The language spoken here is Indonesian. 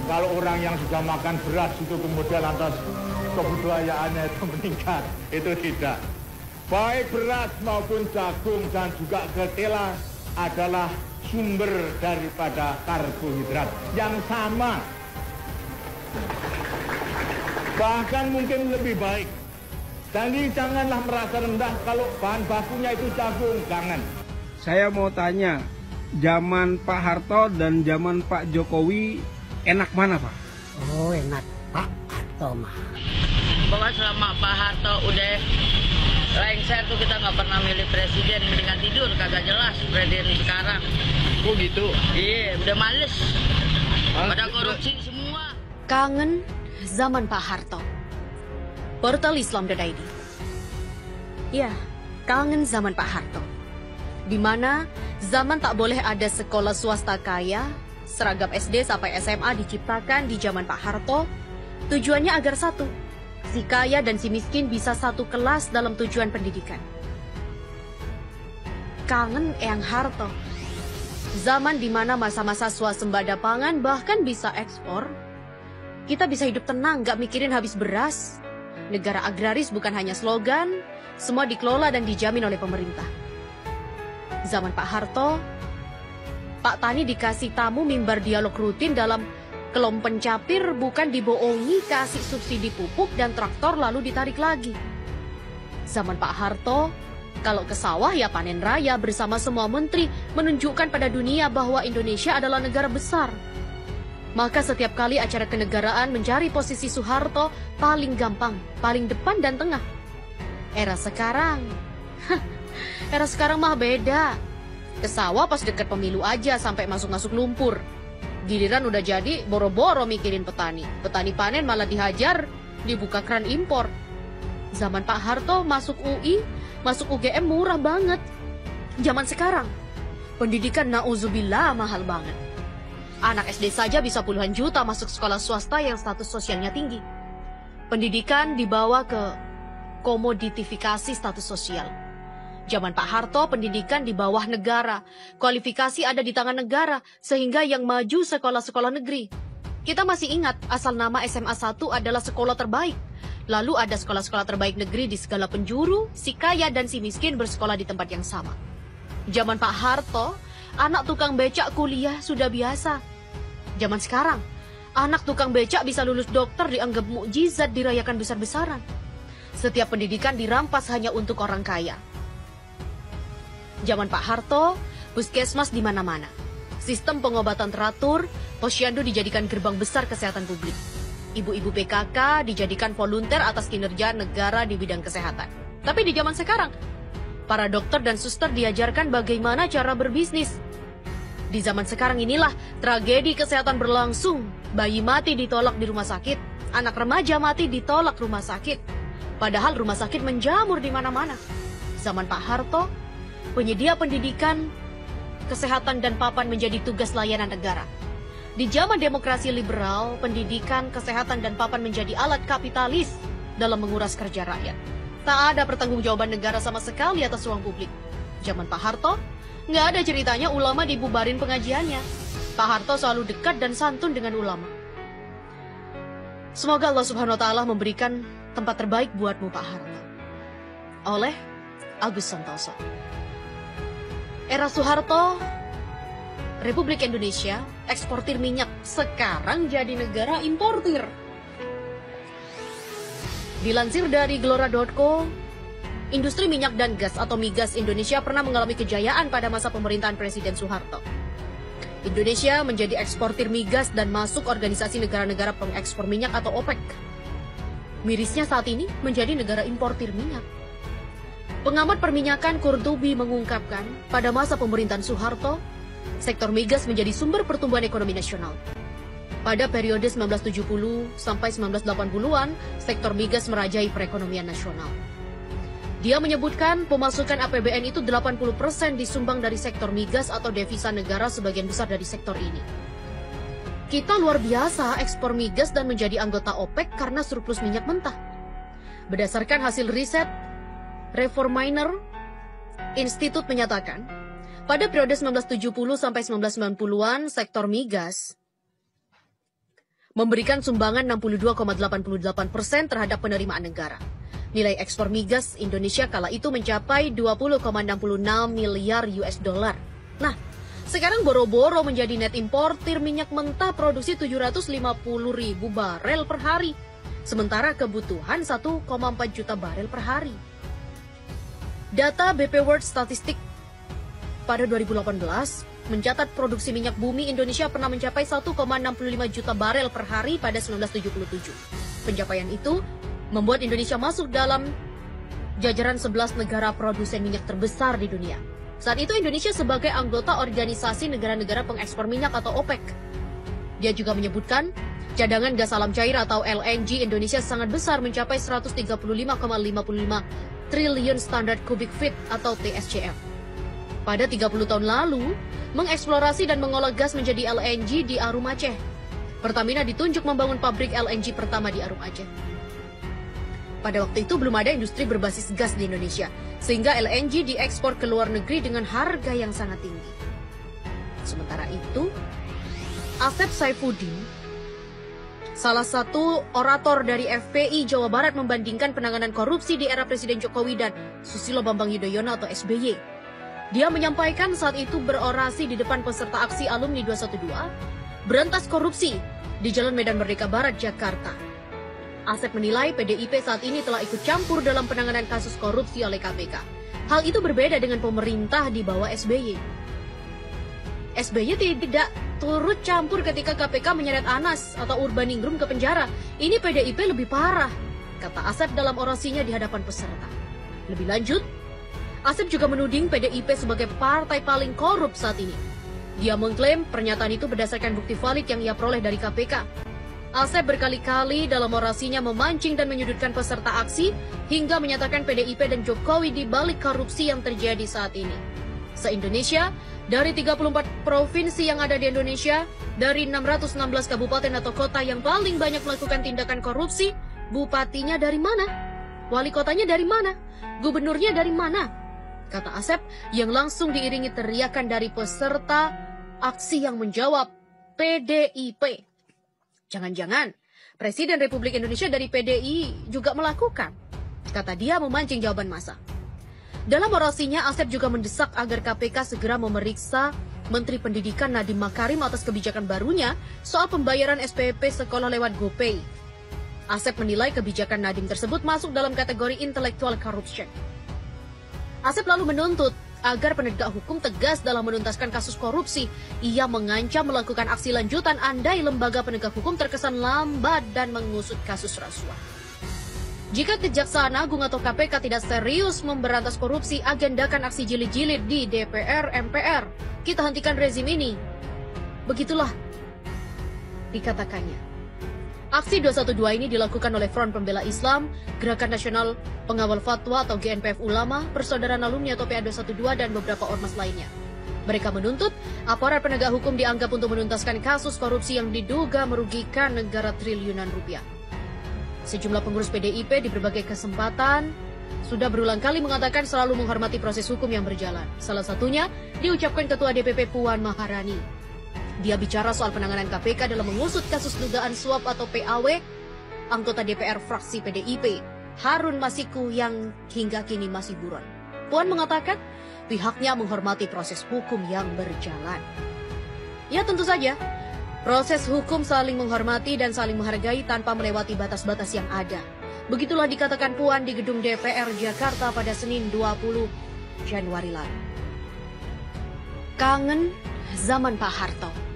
kalau orang yang sudah makan beras itu kemudian lantas kebudayaannya itu meningkat. Itu tidak. Baik beras maupun jagung dan juga ketela adalah sumber daripada karbohidrat yang sama. Bahkan mungkin lebih baik. Jadi janganlah merasa rendah kalau bahan bakunya itu jagung, jangan. Saya mau tanya, zaman Pak Harto dan zaman Pak Jokowi enak mana, Pak? Oh, enak Pak Harto mah. Pokoknya selama Pak Harto udah lengser tuh kita nggak pernah milih presiden, mendingan tidur, kagak jelas presiden sekarang. Oh gitu? Iya, udah males. Pada korupsi semua. Kangen zaman Pak Harto. Portal Islam.id. Ya, kangen zaman Pak Harto. Di mana zaman tak boleh ada sekolah swasta kaya, seragam SD sampai SMA diciptakan di zaman Pak Harto. Tujuannya agar satu, si kaya dan si miskin bisa satu kelas dalam tujuan pendidikan. Kangen Eyang Harto. Zaman di mana masa-masa swasembada pangan bahkan bisa ekspor. Kita bisa hidup tenang, gak mikirin habis beras. Negara agraris bukan hanya slogan, semua dikelola dan dijamin oleh pemerintah. Zaman Pak Harto, Pak Tani dikasih tamu mimbar dialog rutin dalam kelom pencapir, bukan dibohongi kasih subsidi pupuk dan traktor lalu ditarik lagi. Zaman Pak Harto, kalau ke sawah ya panen raya bersama semua menteri menunjukkan pada dunia bahwa Indonesia adalah negara besar. Maka setiap kali acara kenegaraan mencari posisi Soeharto paling gampang, paling depan dan tengah. Era sekarang mah beda. Ke sawah pas deket pemilu aja sampai masuk-masuk lumpur. Giliran udah jadi, boro-boro mikirin petani. Petani panen malah dihajar, dibuka keran impor. Zaman Pak Harto masuk UI, masuk UGM murah banget. Zaman sekarang, pendidikan nauzubillah mahal banget. Anak SD saja bisa puluhan juta masuk sekolah swasta yang status sosialnya tinggi. Pendidikan dibawa ke komoditifikasi status sosial. Zaman Pak Harto, pendidikan di bawah negara. Kualifikasi ada di tangan negara, sehingga yang maju sekolah-sekolah negeri. Kita masih ingat, asal nama SMA 1 adalah sekolah terbaik. Lalu ada sekolah-sekolah terbaik negeri di segala penjuru, si kaya dan si miskin bersekolah di tempat yang sama. Zaman Pak Harto, anak tukang becak kuliah sudah biasa. Zaman sekarang, anak tukang becak bisa lulus dokter dianggap mukjizat dirayakan besar-besaran. Setiap pendidikan dirampas hanya untuk orang kaya. Zaman Pak Harto, puskesmas di mana-mana. Sistem pengobatan teratur, posyandu dijadikan gerbang besar kesehatan publik. Ibu-ibu PKK dijadikan volunteer atas kinerja negara di bidang kesehatan. Tapi di zaman sekarang, para dokter dan suster diajarkan bagaimana cara berbisnis. Di zaman sekarang inilah tragedi kesehatan berlangsung. Bayi mati ditolak di rumah sakit, anak remaja mati ditolak rumah sakit. Padahal rumah sakit menjamur di mana-mana. Zaman Pak Harto, penyedia pendidikan, kesehatan dan papan menjadi tugas layanan negara. Di zaman demokrasi liberal, pendidikan, kesehatan dan papan menjadi alat kapitalis dalam menguras kerja rakyat. Tak ada pertanggungjawaban negara sama sekali atas ruang publik. Zaman Pak Harto, nggak ada ceritanya ulama dibubarin pengajiannya. Pak Harto selalu dekat dan santun dengan ulama. Semoga Allah Subhanahu wa Ta'ala memberikan tempat terbaik buatmu, Pak Harto. Oleh Agus Santoso. Era Soeharto, Republik Indonesia eksportir minyak, sekarang jadi negara importir. Dilansir dari Gelora.co, industri minyak dan gas atau migas Indonesia pernah mengalami kejayaan pada masa pemerintahan Presiden Soeharto. Indonesia menjadi eksportir migas dan masuk organisasi negara-negara pengekspor minyak atau OPEC. Mirisnya saat ini menjadi negara importir minyak. Pengamat perminyakan Qurtubi mengungkapkan, pada masa pemerintahan Soeharto, sektor migas menjadi sumber pertumbuhan ekonomi nasional. Pada periode 1970 sampai 1980-an, sektor migas merajai perekonomian nasional. Dia menyebutkan pemasukan APBN itu 80% disumbang dari sektor migas atau devisa negara sebagian besar dari sektor ini. Kita luar biasa ekspor migas dan menjadi anggota OPEC karena surplus minyak mentah. Berdasarkan hasil riset Reforminer Institute menyatakan, pada periode 1970 sampai 1990-an, sektor migas memberikan sumbangan 62,88% terhadap penerimaan negara. Nilai ekspor migas Indonesia kala itu mencapai 20,66 miliar US dollar. Nah, sekarang boro-boro menjadi net importir minyak mentah produksi 750 ribu barel per hari. Sementara kebutuhan 1,4 juta barel per hari. Data BP World Statistik pada 2018 mencatat produksi minyak bumi Indonesia pernah mencapai 1,65 juta barel per hari pada 1977. Pencapaian itu membuat Indonesia masuk dalam jajaran 11 negara produsen minyak terbesar di dunia. Saat itu Indonesia sebagai anggota Organisasi Negara-Negara Pengekspor Minyak atau OPEC. Dia juga menyebutkan cadangan gas alam cair atau LNG Indonesia sangat besar mencapai 135,55 triliun standar kubik feet atau TSCF. Pada 30 tahun lalu, mengeksplorasi dan mengolah gas menjadi LNG di Arum Aceh. Pertamina ditunjuk membangun pabrik LNG pertama di Arum Aceh. Pada waktu itu belum ada industri berbasis gas di Indonesia, sehingga LNG diekspor ke luar negeri dengan harga yang sangat tinggi. Sementara itu, Asep Saifuddin, salah satu orator dari FPI Jawa Barat, membandingkan penanganan korupsi di era Presiden Jokowi dan Susilo Bambang Yudhoyono atau SBY. Dia menyampaikan saat itu berorasi di depan peserta aksi alumni 212, berantas korupsi di Jalan Medan Merdeka Barat, Jakarta. Asep menilai PDIP saat ini telah ikut campur dalam penanganan kasus korupsi oleh KPK. Hal itu berbeda dengan pemerintah di bawah SBY. SBY tidak turut campur ketika KPK menyeret Anas atau Urbaningrum ke penjara. Ini PDIP lebih parah, kata Asep dalam orasinya di hadapan peserta. Lebih lanjut, Asep juga menuding PDIP sebagai partai paling korup saat ini. Dia mengklaim pernyataan itu berdasarkan bukti valid yang ia peroleh dari KPK. Asep berkali-kali dalam orasinya memancing dan menyudutkan peserta aksi hingga menyatakan PDIP dan Jokowi di balik korupsi yang terjadi saat ini. Se-Indonesia, dari 34 provinsi yang ada di Indonesia, dari 616 kabupaten atau kota yang paling banyak melakukan tindakan korupsi, bupatinya dari mana? Wali kotanya dari mana? Gubernurnya dari mana? Kata Asep yang langsung diiringi teriakan dari peserta aksi yang menjawab PDIP. Jangan-jangan Presiden Republik Indonesia dari PDI juga melakukan, kata dia memancing jawaban massa. Dalam orasinya, Asep juga mendesak agar KPK segera memeriksa Menteri Pendidikan Nadiem Makarim atas kebijakan barunya soal pembayaran SPP sekolah lewat GoPay. Asep menilai kebijakan Nadiem tersebut masuk dalam kategori intellectual corruption. Asep lalu menuntut agar penegak hukum tegas dalam menuntaskan kasus korupsi. Ia mengancam melakukan aksi lanjutan andai lembaga penegak hukum terkesan lambat dan mengusut kasus rasuah. Jika Kejaksaan Agung atau KPK tidak serius memberantas korupsi, agendakan aksi jilid-jilid di DPR, MPR. Kita hentikan rezim ini. Begitulah dikatakannya. Aksi 212 ini dilakukan oleh Front Pembela Islam, Gerakan Nasional Pengawal Fatwa atau GNPF Ulama, Persaudaraan Alumni atau PA212, dan beberapa ormas lainnya. Mereka menuntut aparat penegak hukum dianggap untuk menuntaskan kasus korupsi yang diduga merugikan negara triliunan rupiah. Sejumlah pengurus PDIP di berbagai kesempatan sudah berulang kali mengatakan selalu menghormati proses hukum yang berjalan. Salah satunya diucapkan Ketua DPP Puan Maharani. Dia bicara soal penanganan KPK dalam mengusut kasus dugaan suap atau PAW anggota DPR fraksi PDIP, Harun Masiku, yang hingga kini masih buron. Puan mengatakan pihaknya menghormati proses hukum yang berjalan. Ya, tentu saja, proses hukum saling menghormati dan saling menghargai tanpa melewati batas-batas yang ada. Begitulah dikatakan Puan di gedung DPR Jakarta pada Senin 20 Januari lalu. Kangen zaman Pak Harto.